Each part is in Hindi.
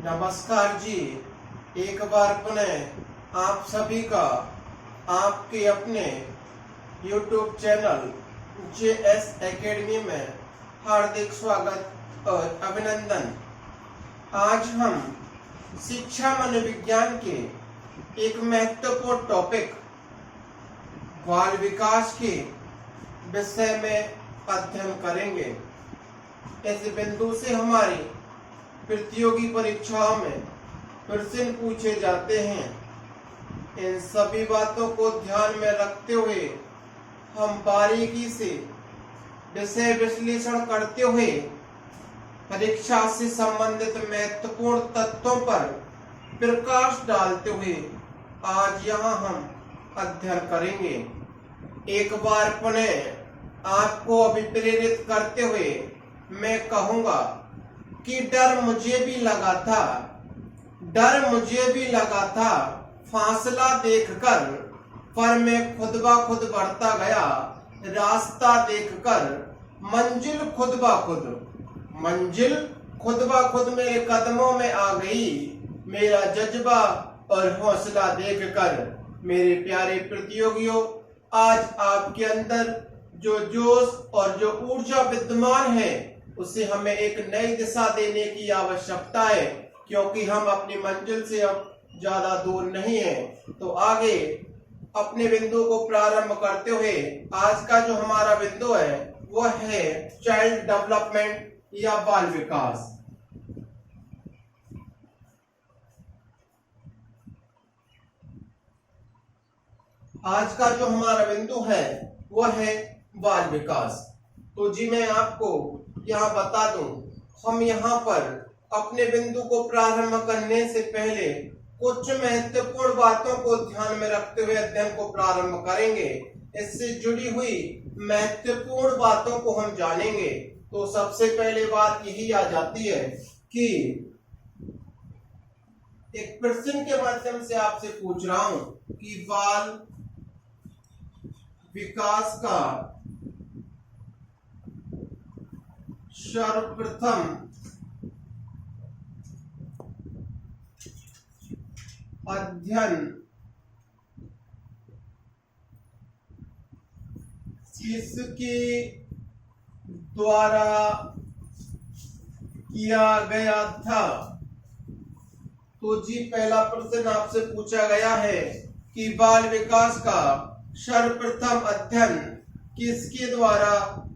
नमस्कार जी। एक बार पुनः आप सभी का आपके अपने YouTube चैनल JS एकेडमी में हार्दिक स्वागत और अभिनंदन। आज हम शिक्षा मनोविज्ञान के एक महत्वपूर्ण टॉपिक बाल विकास के विषय में अध्ययन करेंगे। इस बिंदु से हमारी प्रतियोगी परीक्षाओं में प्रश्न पूछे जाते हैं। इन सभी बातों को ध्यान में रखते हुए हम बारीकी से विषय विश्लेषण करते हुए परीक्षा से संबंधित महत्वपूर्ण तत्वों पर प्रकाश डालते हुए आज यहाँ हम अध्ययन करेंगे। एक बार पुनः आपको अभिप्रेरित करते हुए मैं कहूँगा कि डर मुझे भी लगा था फासला देखकर, पर मैं खुद ब खुद बढ़ता गया। रास्ता देखकर मंजिल खुद ब खुद मेरे कदमों में आ गई। मेरा जज्बा और हौसला देखकर मेरे प्यारे प्रतियोगियों, आज आपके अंदर जो जोश और जो ऊर्जा विद्यमान है उसे हमें एक नई दिशा देने की आवश्यकता है, क्योंकि हम अपनी मंजिल से अब ज्यादा दूर नहीं है। तो आगे अपने बिंदु को प्रारंभ करते हुए आज का जो हमारा बिंदु है वह है चाइल्ड डेवलपमेंट या बाल विकास। आज का जो हमारा बिंदु है वह है बाल विकास। तो जी मैं आपको यहाँ बता दूं, हम यहाँ पर अपने बिंदु को प्रारंभ करने से पहले कुछ महत्वपूर्ण बातों को ध्यान में रखते हुए अध्ययन को प्रारंभ करेंगे। इससे जुड़ी हुई महत्वपूर्ण बातों को हम जानेंगे। तो सबसे पहले बात यही आ जाती है कि एक प्रश्न के माध्यम से आपसे पूछ रहा हूं कि बाल विकास का सर्वप्रथम अध्ययन किसके द्वारा किया गया था? तो जी पहला प्रश्न आपसे पूछा गया है कि बाल विकास का सर्वप्रथम अध्ययन किसके द्वारा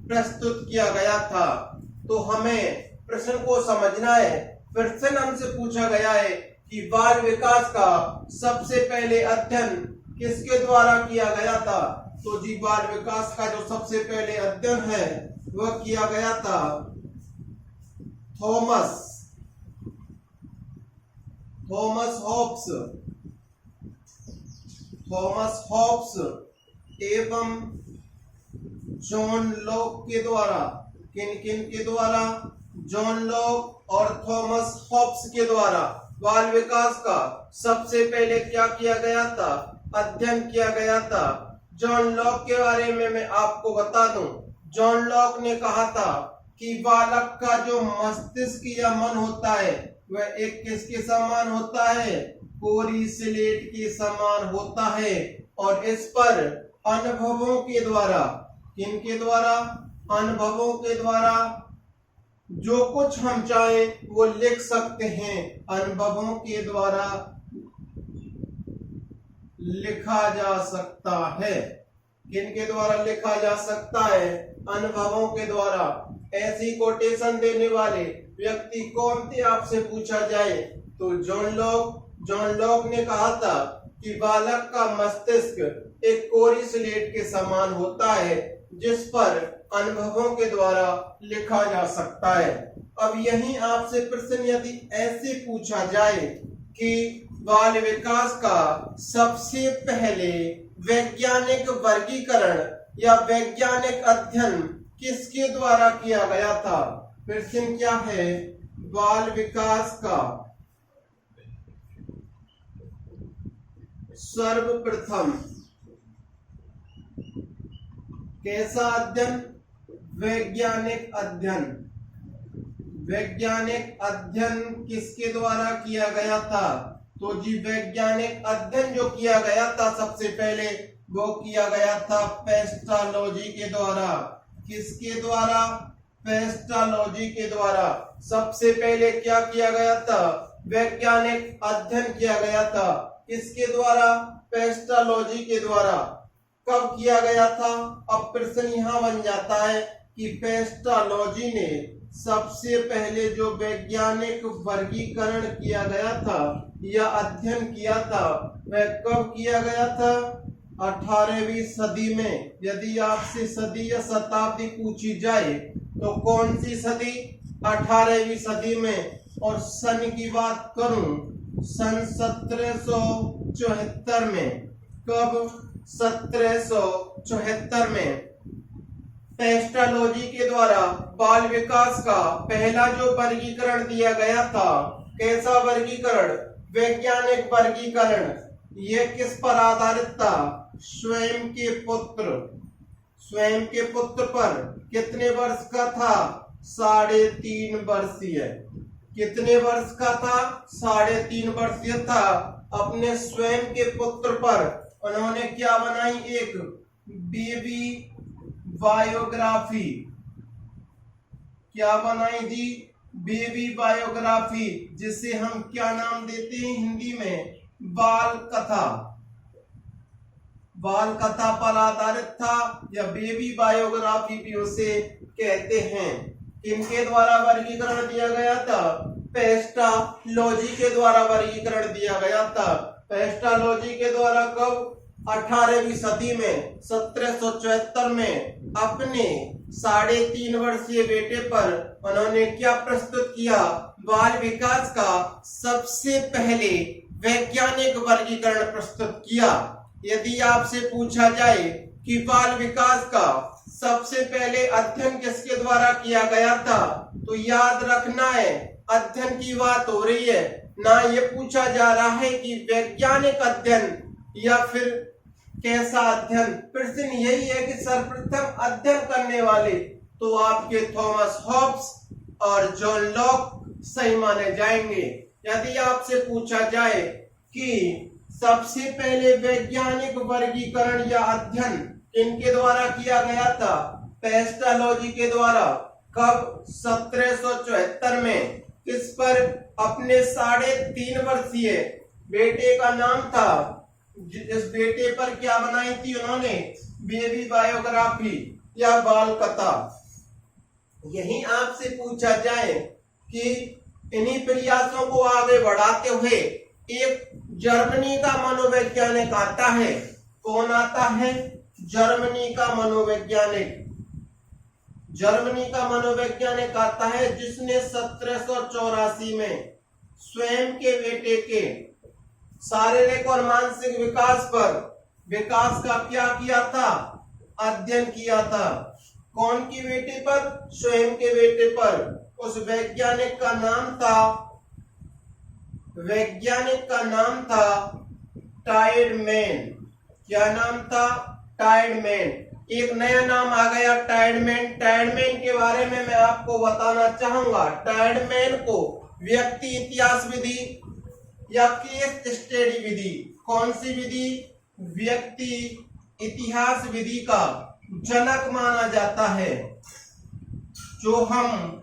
प्रस्तुत किया गया था। तो हमें प्रश्न को समझना है। प्रश्न हमसे पूछा गया है कि बाल विकास का सबसे पहले अध्ययन किसके द्वारा किया गया था। तो जी बाल विकास का जो सबसे पहले अध्ययन है वह किया गया था थॉमस हॉब्स एवं जॉन लॉक के द्वारा। किन के द्वारा? जॉन लॉक और थॉमस हॉब्स के द्वारा बाल विकास का सबसे पहले क्या किया गया था? अध्ययन किया गया था। जॉन लॉक के बारे में मैं आपको बता दूं, जॉन लॉक ने कहा था कि बालक का जो मस्तिष्क या मन होता है वह एक किसके समान होता है? कोरी स्लेट के समान होता है। और इस पर अनुभवों के द्वारा, किनके द्वारा? अनुभवों के द्वारा जो कुछ हम चाहे वो लिख सकते हैं। अनुभवों के द्वारा लिखा जा सकता है। किनके द्वारा लिखा जा सकता है? अनुभवों के द्वारा। ऐसी कोटेशन देने वाले व्यक्ति कौन थे आपसे पूछा जाए तो जॉन लॉक ने कहा था कि बालक का मस्तिष्क एक कोरी स्लेट के समान होता है जिस पर अनुभवों के द्वारा लिखा जा सकता है। अब यही आपसे प्रश्न यदि ऐसे पूछा जाए कि बाल विकास का सबसे पहले वैज्ञानिक वर्गीकरण या वैज्ञानिक अध्ययन किसके द्वारा किया गया था? प्रश्न क्या है? बाल विकास का सर्वप्रथम कैसा अध्ययन? वैज्ञानिक अध्ययन। वैज्ञानिक अध्ययन किसके द्वारा किया गया था? तो जी वैज्ञानिक अध्ययन जो किया गया था सबसे पहले वो किया गया था पेस्टोलॉजी के द्वारा। किसके द्वारा? पेस्टोलॉजी के द्वारा। सबसे पहले क्या किया गया था? वैज्ञानिक अध्ययन किया गया था। किसके द्वारा? पेस्टोलॉजी के द्वारा। कब किया गया था? अब प्रश्न यहाँ बन जाता है कि पेस्टोलॉजी ने सबसे पहले जो वैज्ञानिक वर्गीकरण किया गया था या अध्ययन किया था वह कब किया गया था? 18वीं सदी में। यदि आपसे सदी या शताब्दी पूछी जाए तो कौन सी सदी? 18वीं सदी में। और सन की बात करूं, सन 1774 में। कब? 1774 में पेस्टोलॉजी के द्वारा बाल विकास का पहला जो वर्गीकरण दिया गया था। कैसा वर्गीकरण? वैज्ञानिक वर्गीकरण। यह किस पर आधारित था? स्वयं के पुत्र। स्वयं के पुत्र पर। कितने वर्ष का था? 3.5 वर्षीय। कितने वर्ष का था? 3.5 वर्षीय था। अपने स्वयं के पुत्र पर उन्होंने क्या बनाई? एक बेबी बायोग्राफी। क्या बनाई जी? बेबी बायोग्राफी, जिसे हम क्या नाम देते हैं हिंदी में? बाल कथा। बाल कथा पर आधारित था या बेबी बायोग्राफी भी उसे कहते हैं। किनके द्वारा वर्गीकरण दिया गया था? पेस्टोलॉजी के द्वारा वर्गीकरण दिया गया था। पेस्टोलॉजी के द्वारा कब? 18वीं सदी में 1774 में अपने 3.5 वर्षीय बेटे पर उन्होंने क्या प्रस्तुत किया? बाल विकास का सबसे पहले वैज्ञानिक वर्गीकरण प्रस्तुत किया। यदि आपसे पूछा जाए कि बाल विकास का सबसे पहले अध्ययन किसके द्वारा किया गया था, तो याद रखना है अध्ययन की बात हो रही है, ना ये पूछा जा रहा है कि वैज्ञानिक अध्ययन या फिर कैसा अध्ययन। प्रश्न यही है कि सर्वप्रथम अध्ययन करने वाले तो आपके थॉमस हॉब्स और जॉन लॉक सही माने जाएंगे। यदि आपसे पूछा जाए कि सबसे पहले वैज्ञानिक वर्गीकरण या अध्ययन किनके द्वारा किया गया था? पेस्टोलॉजी के द्वारा। कब? 1774 में। किस पर? अपने 3.5 वर्षीय बेटे का नाम था। इस बेटे पर क्या बनाई थी उन्होंने? बेबी बायोग्राफी या बाल कथा। यही आपसे पूछा जाए कि इन्हीं प्रयासों को आगे बढ़ाते हुए एक जर्मनी का मनोवैज्ञानिक आता है। कौन आता है? जर्मनी का मनोवैज्ञानिक। जर्मनी का मनोवैज्ञानिक आता है जिसने 1784 में स्वयं के बेटे के शारीरिक और मानसिक विकास पर विकास का क्या किया था? अध्ययन किया था। कौन की बेटे पर? स्वयं के बेटे पर। उस वैज्ञानिक का नाम था टाइडमैन। क्या नाम था? टाइडमैन। एक नया नाम आ गया टाइडमैन। टाइडमैन के बारे में मैं आपको बताना चाहूंगा। टाइडमैन को व्यक्ति इतिहास विधि या केस स्टडी विधि, कौन सी विधि? व्यक्ति इतिहास विधि का जनक माना जाता है। जो हम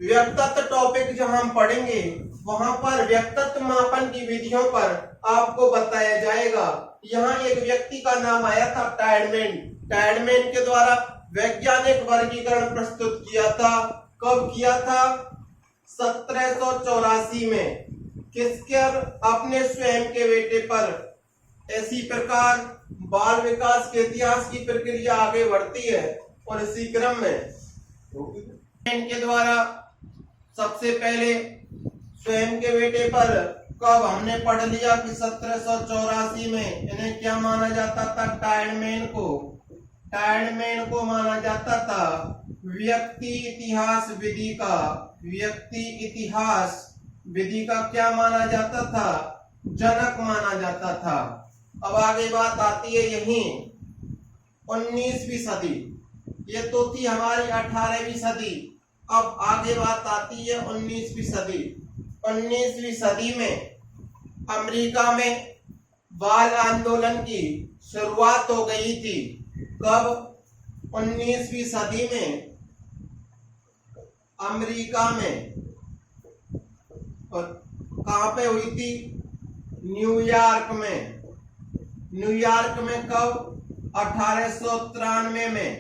व्यक्तित्व टॉपिक जो हम पढ़ेंगे वहां पर व्यक्तित्व मापन की विधियों पर आपको बताया जाएगा। यहाँ एक व्यक्ति का नाम आया था टाइडमैन। टाइडमैन के द्वारा वैज्ञानिक वर्गीकरण प्रस्तुत किया था। कब किया था? 1784 में। किसके? अपने स्वयं के बेटे पर। इसी प्रकार बाल विकास के इतिहास की प्रक्रिया आगे बढ़ती है और इसी क्रम में इनके द्वारा सबसे पहले स्वयं के बेटे पर कब हमने पढ़ लिया कि 1784 में इन्हें क्या माना जाता था? टाइडमैन को माना जाता था व्यक्ति इतिहास विधि का क्या माना जाता था? जनक माना जाता था। अब आगे बात आती है यही 19वीं सदी। ये तो थी हमारी 18वीं सदी। अब आगे बात आती है 19वीं सदी। 19वीं सदी में अमेरिका में बाल आंदोलन की शुरुआत हो गई थी। कब? 19वीं सदी में अमेरिका में। और कहां पे हुई थी? न्यूयॉर्क में। न्यूयॉर्क में कब? 1893 में।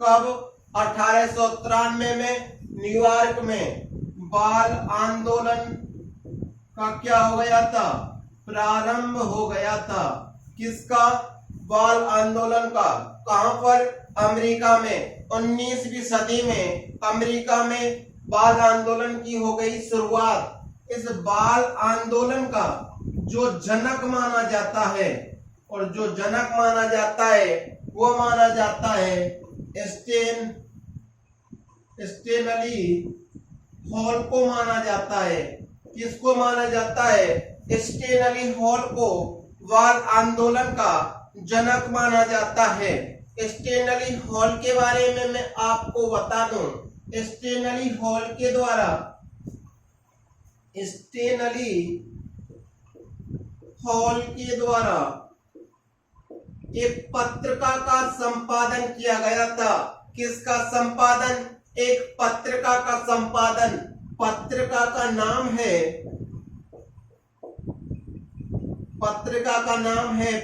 कब? 1893 में न्यूयॉर्क में बाल आंदोलन का क्या हो गया था? प्रारंभ हो गया था। किसका? बाल आंदोलन का। कहां पर? अमेरिका में। 19वीं सदी में अमेरिका में बाल आंदोलन की हो गई शुरुआत। इस बाल आंदोलन का जो जनक माना जाता है, और जो जनक माना जाता है वो माना जाता है स्टेनली हॉल को माना जाता है। किसको माना जाता है? स्टेनली हॉल को बाल आंदोलन का जनक माना जाता है। स्टेनली हॉल के बारे में मैं आपको बता दूं। स्टेनली हॉल के द्वारा एक पत्रिका का संपादन किया गया था। किसका संपादन? एक पत्रिका का संपादन। पत्रिका का नाम है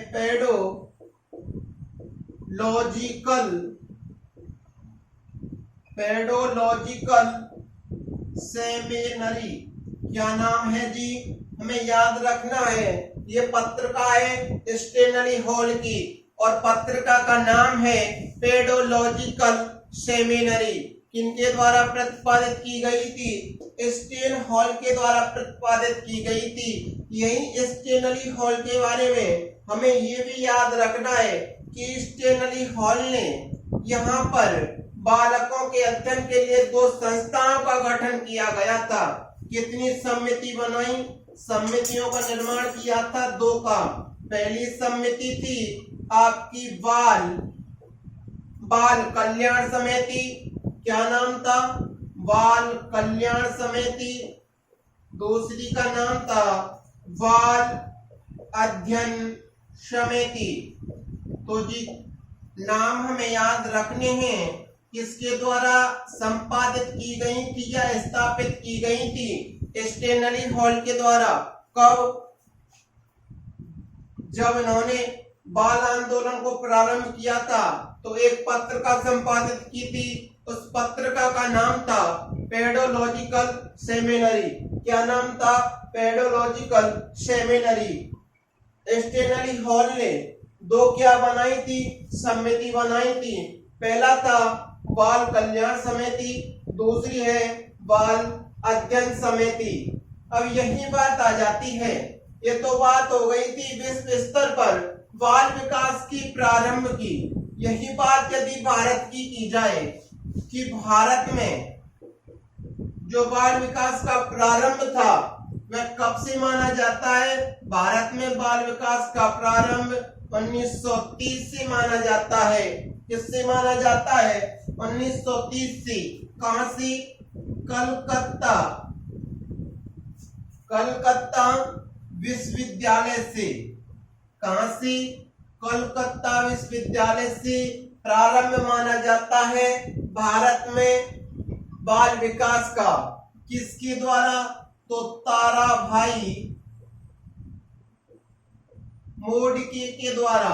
पेडोलॉजिकल सेमिनरी। क्या नाम है जी? हमें याद रखना है। ये पत्रिका है स्टेनली हॉल की, और पत्रिका का नाम है पेडोलॉजिकल सेमिनरी। किनके द्वारा प्रतिपादित की गई थी? स्टेन हॉल के द्वारा प्रतिपादित की गई थी। यही स्टेनली हॉल के बारे में हमें ये भी याद रखना है कि स्टेनली हॉल ने यहाँ पर बालकों के अध्ययन के लिए 2 संस्थाओं का गठन किया गया था। कितनी समिति बनाई? समितियों का निर्माण किया था 2 का। पहली समिति थी आपकी बाल कल्याण समिति। क्या नाम था? बाल कल्याण समिति। दूसरी का नाम था बाल अध्ययन समिति। तो जी नाम हमें याद रखने हैं। किसके द्वारा संपादित की गई थी या स्थापित की गई थी? स्टेनली हॉल के द्वारा। कब? जब इन्होंने बाल आंदोलन को प्रारंभ किया था तो एक पत्रिका संपादित की थी। उस पत्रिका का नाम था पेडोलॉजिकल सेमिनरी। क्या नाम था? Pedological seminary. स्टेनली हॉल ने 2 क्या बनाई थी? समिति बनाई थी। पहला था बाल कल्याण समिति, दूसरी है बाल अध्ययन समिति। अब यही बात आ जाती है। ये तो बात हो गई थी विश्व स्तर पर बाल विकास की प्रारंभ की। यही बात यदि भारत की जाए कि भारत में जो बाल विकास का प्रारंभ था वह कब से माना जाता है? भारत में बाल विकास का प्रारंभ 1930 से माना जाता है। किससे माना जाता है? 1930 से। कहां से? कलकत्ता विश्वविद्यालय से। कहां से? कलकत्ता विश्वविद्यालय से प्रारंभ माना जाता है भारत में बाल विकास का। किसके द्वारा? तो ताराभाई मोडके के द्वारा।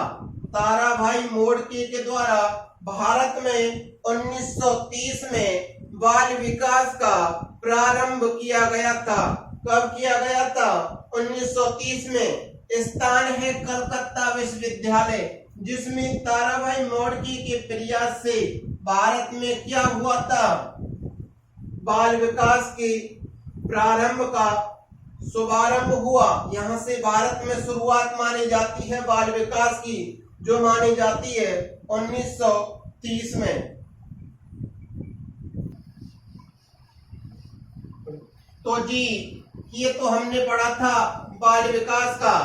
ताराभाई मोडके के द्वारा भारत में 1930 में बाल विकास का प्रारंभ किया गया था। कब किया गया था? 1930 में। स्थान है कलकत्ता विश्वविद्यालय, जिसमें ताराभाई मोडके के प्रयास से भारत में क्या हुआ था? बाल विकास के प्रारंभ का शुभारंभ हुआ। यहाँ से भारत में शुरुआत मानी जाती है बाल विकास की, जो मानी जाती है 1930 में। तो जी ये तो हमने पढ़ा था बाल विकास का।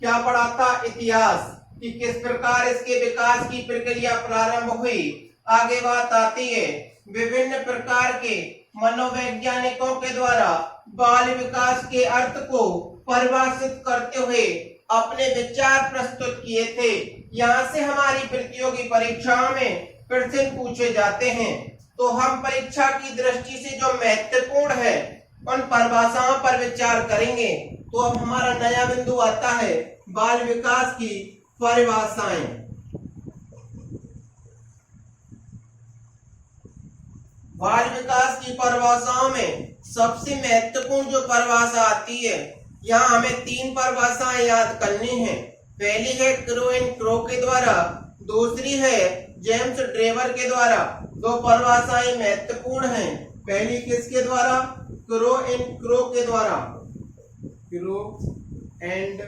क्या पढ़ा था? इतिहास, कि किस प्रकार इसके विकास की प्रक्रिया प्रारंभ हुई। आगे बात आती है विभिन्न प्रकार के मनोवैज्ञानिकों के द्वारा बाल विकास के अर्थ को परिभाषित करते हुए अपने विचार प्रस्तुत किए थे। यहाँ से हमारी प्रतियोगी परीक्षाओं में प्रश्न पूछे जाते हैं, तो हम परीक्षा की दृष्टि से जो महत्वपूर्ण है उन परिभाषाओं पर विचार करेंगे। तो अब हमारा नया बिंदु आता है बाल विकास की परिभाषाएं। बाल विकास की परिभाषाओं में सबसे महत्वपूर्ण जो परिभाषा आती है, यहाँ हमें 3 परिभाषाएं याद करनी है। पहली है क्रो एंड क्रो के द्वारा, दूसरी है जेम्स ड्रेवर के द्वारा। 2 परिभाषाएं महत्वपूर्ण हैं। पहली किसके द्वारा? क्रो एंड क्रो के द्वारा। क्रो एंड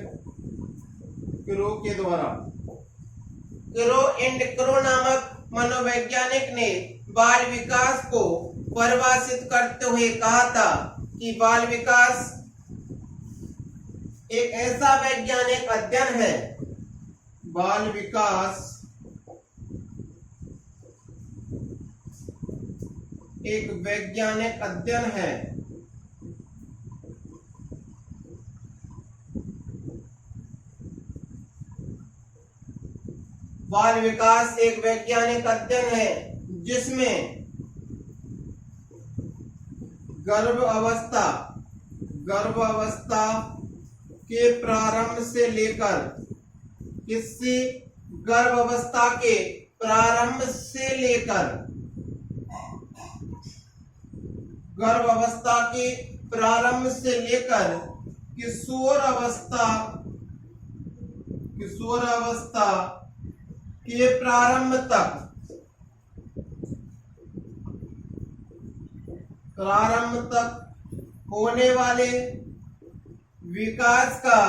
क्रो के द्वारा। क्रो एंड क्रो नामक मनोवैज्ञानिक ने बाल विकास को परिभाषित करते हुए कहा था कि बाल विकास एक ऐसा वैज्ञानिक अध्ययन है, बाल विकास एक वैज्ञानिक अध्ययन है बाल विकास एक वैज्ञानिक अध्ययन है जिसमें गर्भ अवस्था के प्रारंभ से लेकर किसी गर्भ अवस्था के प्रारंभ से लेकर गर्भ अवस्था के प्रारंभ से लेकर किशोर अवस्था के प्रारंभ तक होने वाले विकास का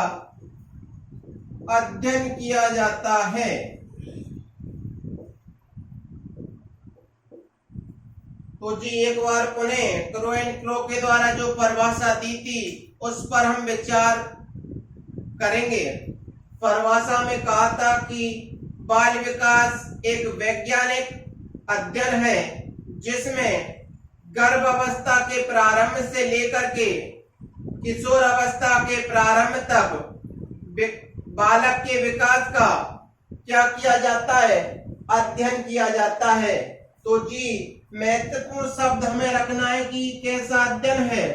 अध्ययन किया जाता है। तो जी एक बार पुनः क्रो एंड क्रो के द्वारा जो परिभाषा दी थी उस पर हम विचार करेंगे। परिभाषा में कहा था कि बाल विकास एक वैज्ञानिक अध्ययन है जिसमें गर्भ अवस्था के प्रारंभ से लेकर के किशोर अवस्था के प्रारंभ तक बालक के विकास का क्या किया जाता है? अध्ययन किया जाता है। तो जी महत्वपूर्ण शब्द हमें रखना है कि कैसा अध्ययन है?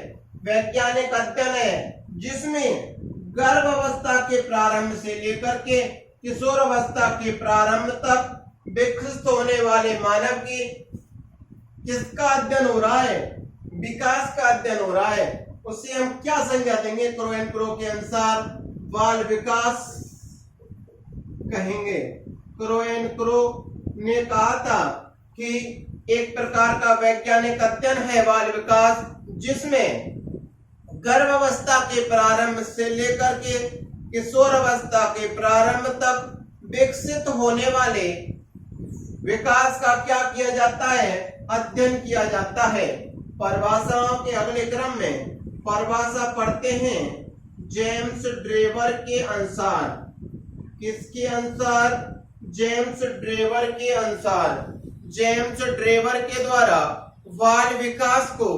वैज्ञानिक अध्ययन है जिसमें गर्भ अवस्था के प्रारंभ से लेकर के किशोर अवस्था के प्रारंभ तक विकसित होने वाले मानव की किसका अध्ययन हो रहा है? विकास का अध्ययन हो रहा है। उससे हम क्या संज्ञा देंगे? क्रो एंड क्रो के अनुसार बाल विकास कहेंगे। क्रो एंड क्रो ने कहा था कि एक प्रकार का वैज्ञानिक अध्ययन है बाल विकास जिसमें गर्भ अवस्था के प्रारंभ से लेकर के किशोर अवस्था के प्रारंभ तक विकसित होने वाले विकास का क्या किया जाता है? अध्ययन किया जाता है। परिभाषाओं के अगले क्रम में परिभाषा पढ़ते हैं जेम्स ड्रेवर के अनुसार। किसके अनुसार? जेम्स ड्रेवर के अनुसार। जेम्स ड्रेवर के द्वारा बाल विकास को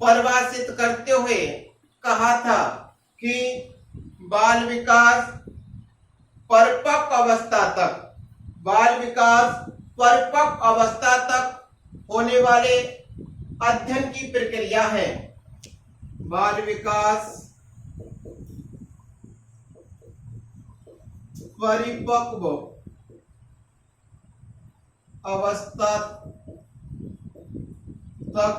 परिभाषित करते हुए कहा था कि बाल विकास परिपक्व अवस्था तक होने वाले अध्ययन की प्रक्रिया है। बाल विकास परिपक्व अवस्था तक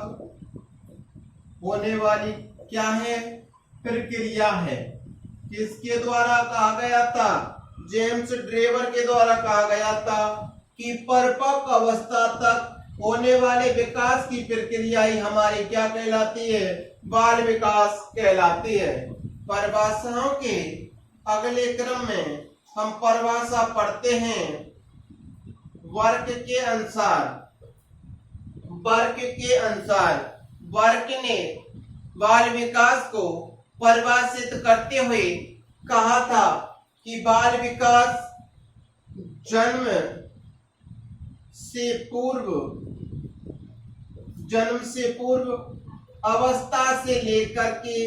होने वाली क्या है? प्रक्रिया है। किसके द्वारा कहा गया था? जेम्स ड्रेवर के द्वारा कहा गया था कि परिपक्व अवस्था तक होने वाले विकास की प्रक्रिया ही हमारी क्या कहलाती है? बाल विकास कहलाती है। परिभाषाओं के अगले क्रम में हम परिभाषा पढ़ते हैं वर्क के अनुसार। वर्क ने बाल विकास को परिभाषित करते हुए कहा था कि बाल विकास जन्म से पूर्व अवस्था से लेकर के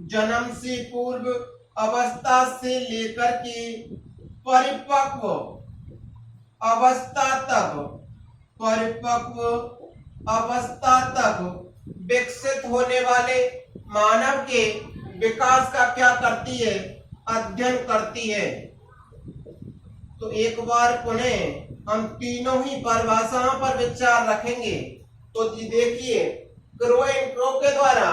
जन्म से पूर्व अवस्था से लेकर के परिपक्व अवस्था तक परिपक्व अवस्था तक विकसित होने वाले मानव के विकास का क्या करती है? अध्ययन करती है। तो एक बार पुनः हम तीनों ही परिभाषाओं पर विचार रखेंगे। तो जी देखिए, क्रो एंड क्रो के द्वारा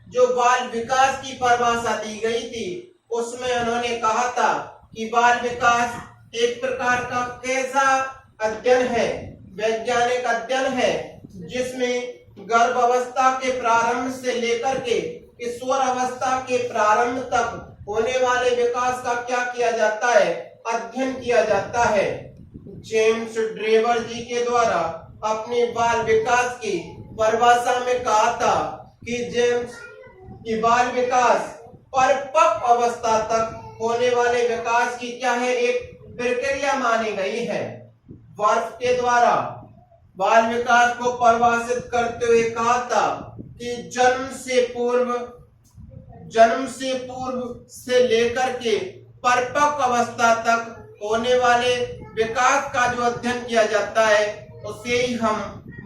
जो बाल विकास की परिभाषा दी गई थी उसमें उन्होंने कहा था कि बाल विकास एक प्रकार का कैसा अध्ययन है, वैज्ञानिक अध्ययन है, जिसमें गर्भ अवस्था के प्रारंभ से लेकर के किशोर अवस्था के प्रारंभ तक होने वाले विकास का क्या किया जाता है? अध्ययन किया जाता है। जेम्स ड्रेवर जी के द्वारा अपने बाल विकास की परिभाषा में कहा था कि जेम्स की बाल विकास परिपक्व अवस्था तक होने वाले विकास की क्या है? एक प्रक्रिया मानी गई है। वर्फ के द्वारा बाल विकास को परिभाषित करते हुए कहा था कि जन्म से पूर्व से लेकर के परिपक्व अवस्था तक होने वाले विकास का जो अध्ययन किया जाता है उसे ही हम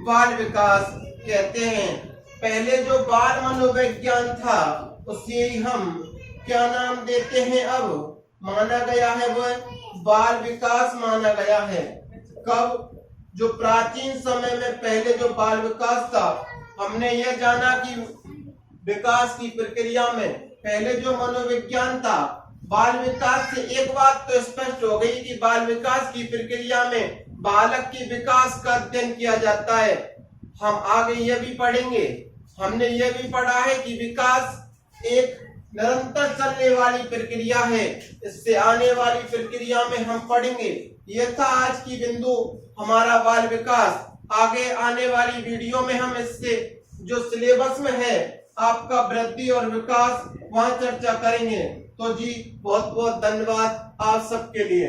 बाल विकास कहते हैं। पहले जो बाल मनोविज्ञान था उसे ही हम क्या नाम देते हैं? अब माना गया है वह बाल विकास माना गया है। कब? जो प्राचीन समय में पहले जो बाल विकास था, हमने यह जाना कि विकास की प्रक्रिया में पहले जो मनोविज्ञान था, बाल विकास से एक बात तो स्पष्ट हो गई कि बाल विकास की प्रक्रिया में बालक के विकास का अध्ययन किया जाता है। हम आगे यह भी पढ़ेंगे, हमने यह भी पढ़ा है कि विकास एक निरंतर चलने वाली प्रक्रिया है। इससे आने वाली प्रक्रिया में हम पढ़ेंगे। यह था आज की बिंदु हमारा बाल विकास। आगे आने वाली वीडियो में हम इससे जो सिलेबस में है आपका वृद्धि और विकास, वहां चर्चा करेंगे। तो जी बहुत बहुत धन्यवाद आप सबके लिए।